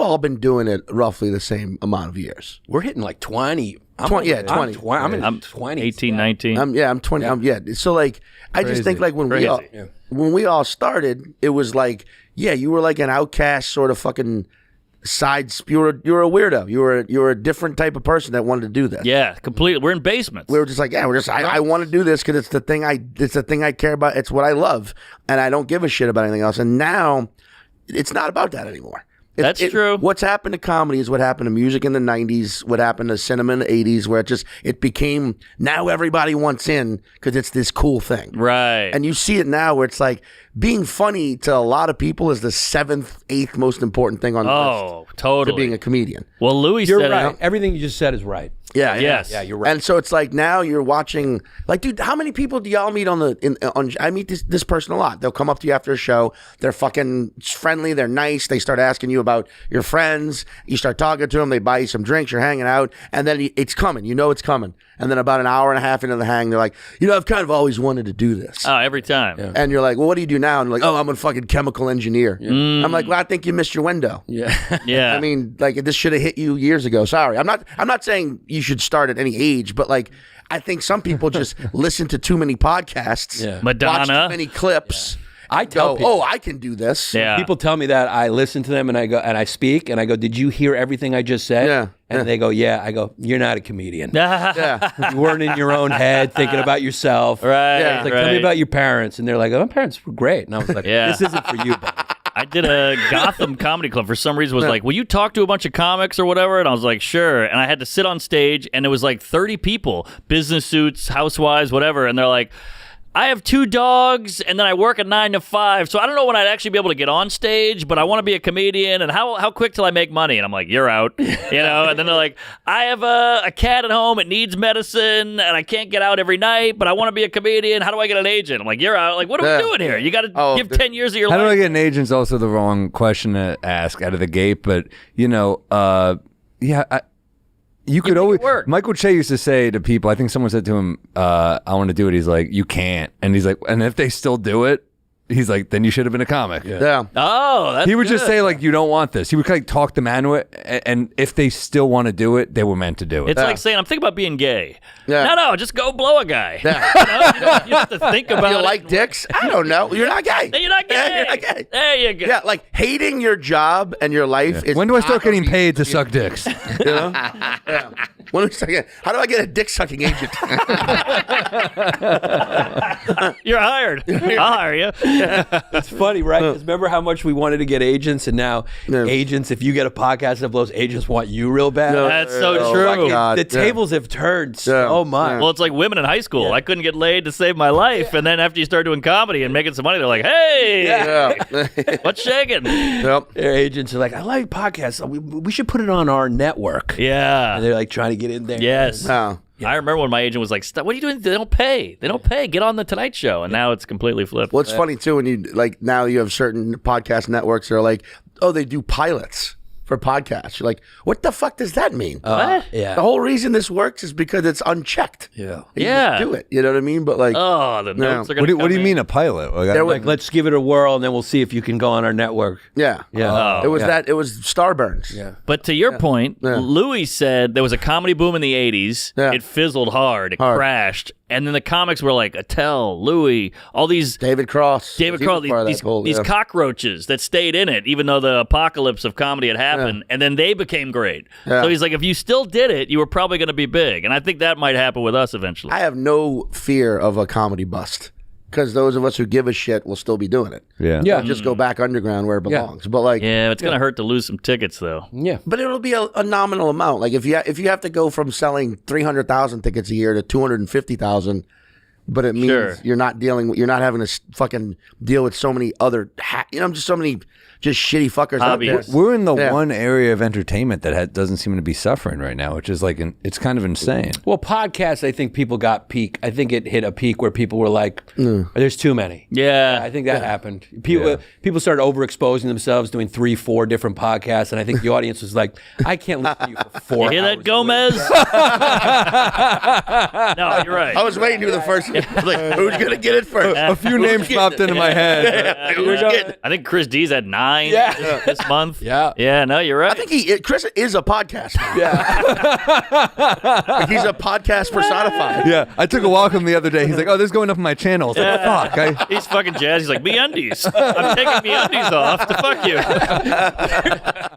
all been doing it roughly the same amount of years. We're hitting like 20. 20. I'm 20. 18, 19. I'm 20. So like, I just think like when we all started, it was like, you were like an outcast sort of fucking sides. You were a weirdo. You were a different type of person that wanted to do this. Yeah, completely. We're in basements. We were just like, I want to do this because it's the thing I care about. It's what I love, and I don't give a shit about anything else. And now, it's not about that anymore. That's true. What's happened to comedy is what happened to music in the 90s, what happened to cinema in the 80s, where it became, now everybody wants in because it's this cool thing. Right. And you see it now where it's like, being funny to a lot of people is the 7th, 8th most important thing on the list. Oh, totally. To being a comedian. Well, Louis You're said right. Everything you just said is right. Yeah. Yes. Yeah, you're right. And so it's like now you're watching, like, dude, how many people do y'all meet I meet this person a lot. They'll come up to you after a show. They're fucking friendly. They're nice. They start asking you about your friends. You start talking to them. They buy you some drinks. You're hanging out. And then it's coming. You know it's coming. And then about an hour and a half into the hang, they're like, I've kind of always wanted to do this. Oh, every time. Yeah. And you're like, well, what do you do now? And they're like, I'm a fucking chemical engineer. Yeah. I'm like, well, I think you missed your window. Yeah. Yeah. I mean, like, this should have hit you years ago. Sorry. I'm not saying you should start at any age, but like, I think some people just listen to too many podcasts. Yeah. Madonna. Watch too many clips. Yeah. I tell people, I can do this. Yeah. People tell me that, I listen to them and I go and I speak and I go, did you hear everything I just said? Yeah. And they go, yeah. I go, you're not a comedian. Yeah. You weren't in your own head thinking about yourself. Right. Yeah. It's like, right. tell me about your parents. And they're like, oh, my parents were great. And I was like, this isn't for you, buddy. I did a Gotham comedy club for some reason. Was like, will you talk to a bunch of comics or whatever? And I was like, sure. And I had to sit on stage, and it was like 30 people, business suits, housewives, whatever. And they're like, I have 2 dogs, and then I work a 9 to 5. So I don't know when I'd actually be able to get on stage, but I want to be a comedian. And how quick till I make money? And I'm like, you're out, And then they're like, I have a cat at home. It needs medicine, and I can't get out every night, but I want to be a comedian. How do I get an agent? I'm like, you're out. Like, what are we doing here? You got to give 10 years of your life. How do I get an agent is also the wrong question to ask out of the gate, but you could always work. Michael Che used to say to people, I think someone said to him, I want to do it. He's like, you can't. And he's like, and if they still do it, he's like, then you should have been a comic. Yeah. Oh, that's He would good. just say, like, you don't want this. He would like talk them into it, and if they still want to do it, they were meant to do it. It's like saying, I'm thinking about being gay. Yeah. No, just go blow a guy. Yeah. You have to think about You it. like dicks? I don't know. You're not gay. You're not gay. Yeah, you're not gay. There you go. Yeah, like hating your job and your life is when do I start not getting a paid to suck dicks? You know? Yeah. When do we start getting, how do I get a dick sucking agent? You're hired. I'll hire you. It's funny, right? Because remember how much we wanted to get agents, and now agents, if you get a podcast that blows, agents want you real bad. That's so true. Fucking- God, the tables have turned so much. Well, it's like women in high school. I couldn't get laid to save my life. And then after you start doing comedy and making some money, they're like, hey, what's shaking? Yep. Their agents are like, I like podcasts. We should put it on our network. Yeah. And they're like trying to get in there. Yes. No. I remember when my agent was like, what are you doing? They don't pay. Get on the Tonight Show. And now it's completely flipped. Well, it's funny, too, when you, like, now you have certain podcast networks that are like, oh, they do pilots for podcasts. You're like, what the fuck does that mean? What? Yeah. The whole reason this works is because it's unchecked. Yeah. You just do it. You know what I mean? But like, The notes are going to What do you mean a pilot? Like, let's give it a whirl, and then we'll see if you can go on our network. yeah. Yeah. It was it was Starburns. Yeah. But to your point, Louis said there was a comedy boom in the 80s. Yeah. It fizzled hard. It crashed. And then the comics were like Attell, Louis, all these... David Cross, these cockroaches that stayed in it, even though the apocalypse of comedy had happened, and then they became great. Yeah. So he's like, if you still did it, you were probably going to be big. And I think that might happen with us eventually. I have no fear of a comedy bust because those of us who give a shit will still be doing it. Yeah. Yeah. Just go back underground where it belongs. But like, Yeah, it's going to hurt to lose some tickets, though. Yeah. but it'll be a nominal amount. Like if you have to go from selling 300,000 tickets a year to 250,000. But it means you're not having to fucking deal with so many other, just so many just shitty fuckers out there. We're in the one area of entertainment that doesn't seem to be suffering right now, which is like, it's kind of insane. Well, podcasts, I think people got peak. I think it hit a peak where people were like, there's too many. Yeah. I think that happened. People started overexposing themselves, doing 3-4 different podcasts, and I think the audience was like, I can't listen to you for 4 hours. You hear that, Gomez? No, you're right. I was waiting for the first. Like, who's gonna get it first? A few names popped into my head. Who's getting it? I think Chris D's had 9. 9 this month. Yeah. Yeah, no, you're right. I think Chris is a podcast. Yeah. Like he's a podcast personified. Yeah, I took a walk with him the other day. He's like, "Oh, this is going up on my channel." I was like, "Fuck!" He's fucking jazzed. He's like, MeUndies. I'm taking MeUndies off to fuck you.